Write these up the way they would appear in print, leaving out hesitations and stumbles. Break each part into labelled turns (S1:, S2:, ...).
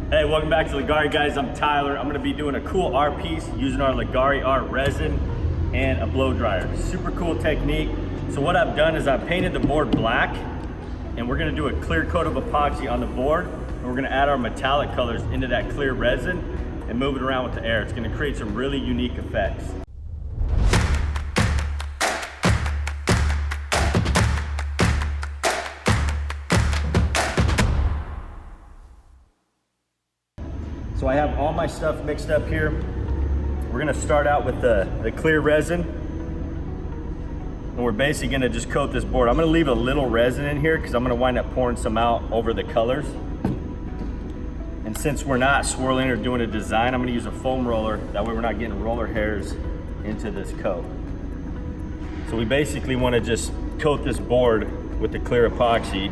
S1: Hey, welcome back to Leggari, guys. I'm Tyler. I'm gonna be doing a cool art piece using our Leggari art resin and a blow dryer. Super cool technique. So what I've done is I've painted the board black, and we're gonna do a clear coat of epoxy on the board, and we're gonna add our metallic colors into that clear resin and move it around with the air. It's gonna create some really unique effects. So I have all my stuff mixed up here. We're gonna start out with the clear resin. And we're basically gonna just coat this board. I'm gonna leave a little resin in here because I'm gonna wind up pouring some out over the colors. And since we're not swirling or doing a design, I'm gonna use a foam roller. That way we're not getting roller hairs into this coat. So we basically wanna just coat this board with the clear epoxy.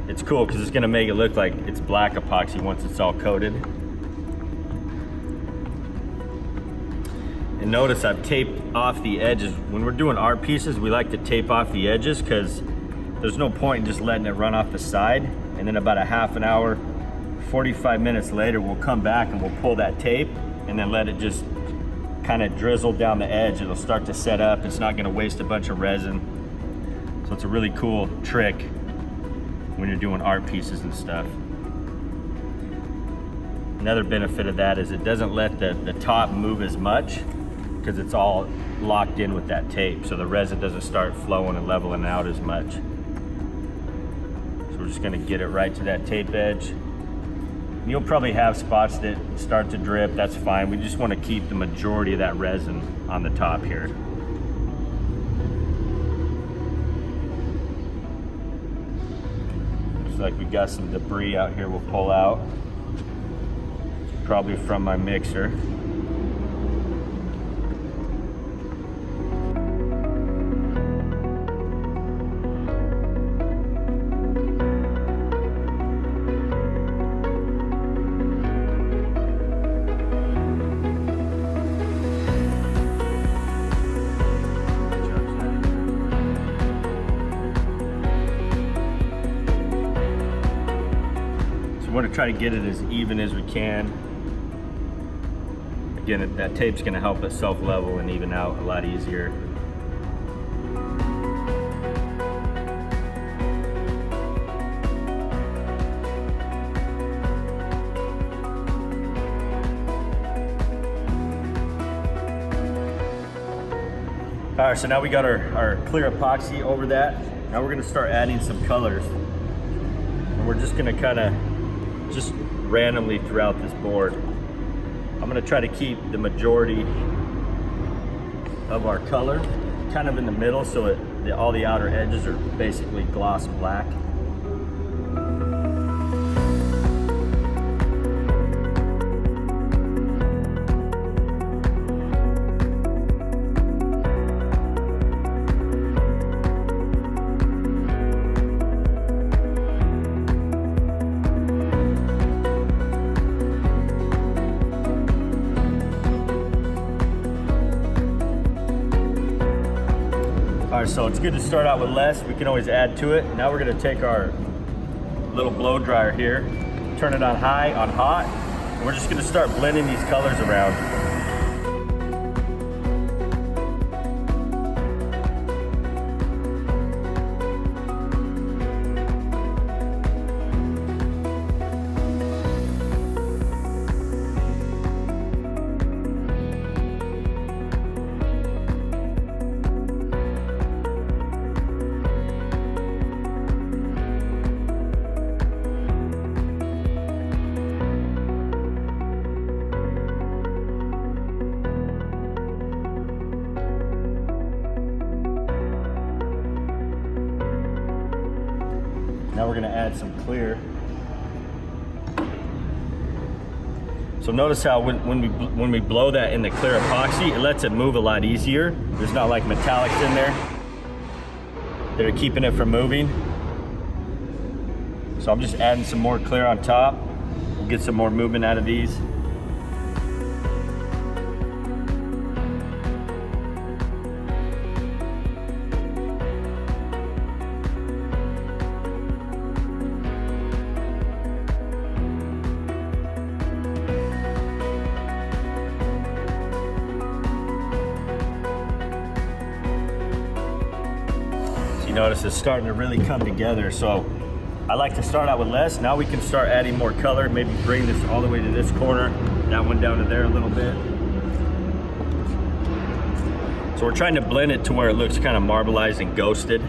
S1: It's cool because it's gonna make it look like it's black epoxy once it's all coated. And notice I've taped off the edges. When we're doing art pieces, we like to tape off the edges because there's no point in just letting it run off the side. And then about a half an hour, 45 minutes later, we'll come back and we'll pull that tape and then let it just kind of drizzle down the edge. It'll start to set up. It's not gonna waste a bunch of resin. So it's a really cool trick when you're doing art pieces and stuff. Another benefit of that is it doesn't let the top move as much because it's all locked in with that tape, so the resin doesn't start flowing and leveling out as much. So we're just gonna get it right to that tape edge. You'll probably have spots that start to drip, that's fine. We just wanna keep the majority of that resin on the top here. Like we got some debris out here we'll pull out, probably from my mixer. We want to try to get it as even as we can. Again, that tape's going to help it self-level and even out a lot easier. All right, so now we got our clear epoxy over that. Now we're going to start adding some colors. And we're just going to kind of just randomly throughout this board. I'm gonna try to keep the majority of our color kind of in the middle so all the outer edges are basically gloss black. All right, so it's good to start out with less. We can always add to it. Now we're gonna take our little blow dryer here, turn it on high, on hot, and we're just gonna start blending these colors around. Now we're gonna add some clear. So notice how when we blow that in the clear epoxy, it lets it move a lot easier. There's not like metallics in there that are keeping it from moving. So I'm just adding some more clear on top. We'll get some more movement out of these. notice it's starting to really come together. So I like to start out with less. Now we can start adding more color, maybe bring this all the way to this corner, that one down to there a little bit. So we're trying to blend it to where it looks kind of marbleized and ghosted.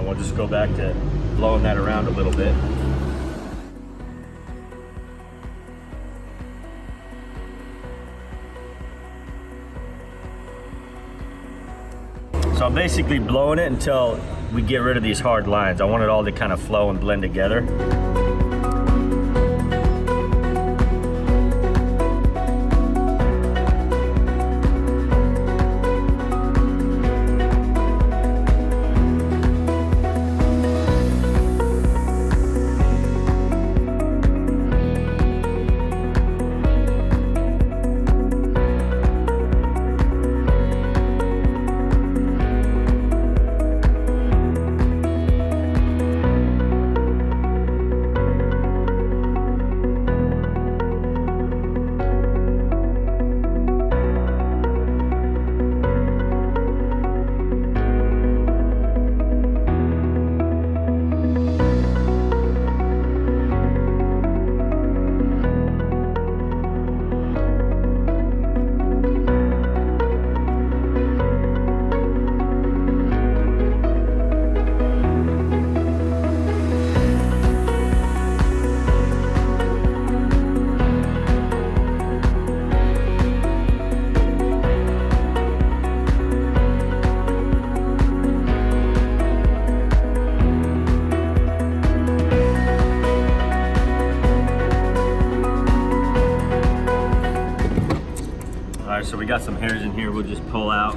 S1: We'll just go back to blowing that around a little bit. So I'm basically blowing it until we get rid of these hard lines. I want it all to kind of flow and blend together. So we got some hairs in here we'll just pull out.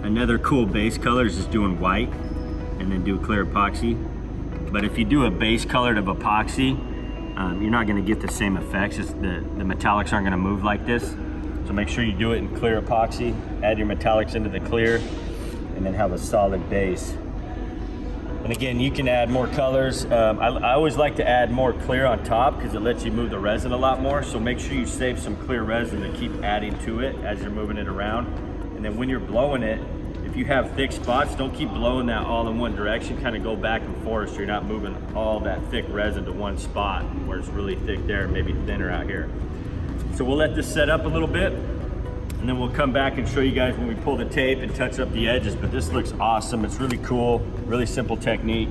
S1: Another cool base color is just doing white and then do clear epoxy. But if you do a base colored of epoxy, you're not gonna get the same effects. Just the metallics aren't gonna move like this. So make sure you do it in clear epoxy, add your metallics into the clear, and then have a solid base. And again, you can add more colors. I always like to add more clear on top because it lets you move the resin a lot more. So make sure you save some clear resin to keep adding to it as you're moving it around. And then when you're blowing it, if you have thick spots, don't keep blowing that all in one direction. Kind of go back and forth so you're not moving all that thick resin to one spot where it's really thick there and maybe thinner out here. So we'll let this set up a little bit, and then we'll come back and show you guys when we pull the tape and touch up the edges. But this looks awesome. It's really cool, really simple technique.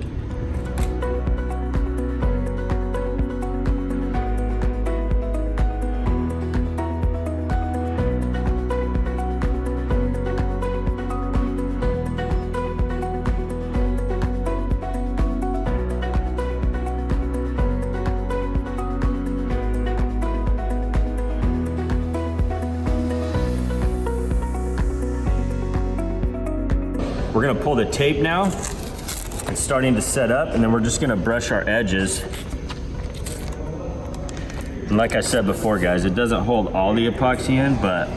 S1: We're gonna pull the tape now. It's starting to set up, and then we're just gonna brush our edges. And like I said before, guys, it doesn't hold all the epoxy in, but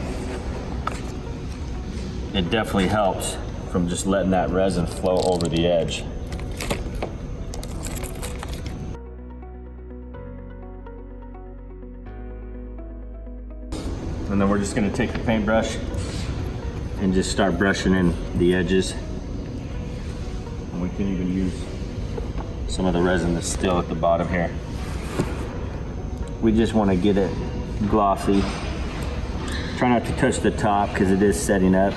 S1: it definitely helps from just letting that resin flow over the edge. And then we're just gonna take the paintbrush and just start brushing in the edges. And we can even use some of the resin that's still at the bottom here. We just want to get it glossy. Try not to touch the top because it is setting up.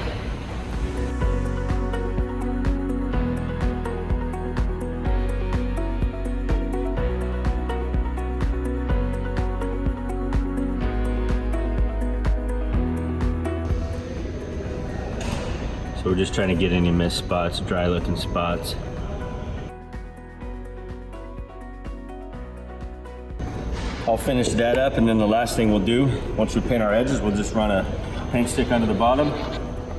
S1: So we're just trying to get any missed spots, dry looking spots. I'll finish that up, and then the last thing we'll do, once we paint our edges, we'll just run a paint stick under the bottom.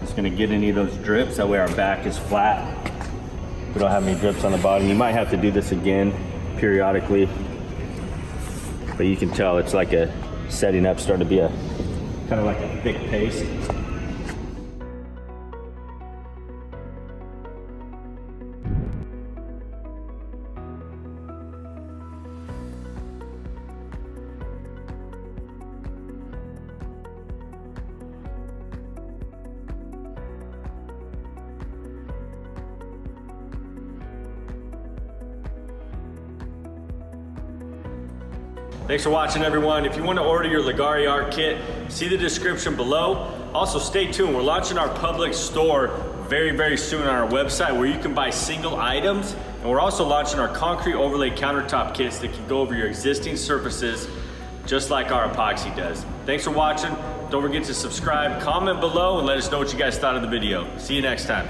S1: Just gonna get any of those drips. That way our back is flat. We don't have any drips on the bottom. You might have to do this again periodically, but you can tell it's like a setting up, starting to be a kind of like a thick paste. Thanks for watching, everyone. If you want to order your Leggari art kit, see the description below. Also, stay tuned. We're launching our public store very, very soon on our website where you can buy single items. And we're also launching our concrete overlay countertop kits that can go over your existing surfaces just like our epoxy does. Thanks for watching. Don't forget to subscribe, comment below, and let us know what you guys thought of the video. See you next time.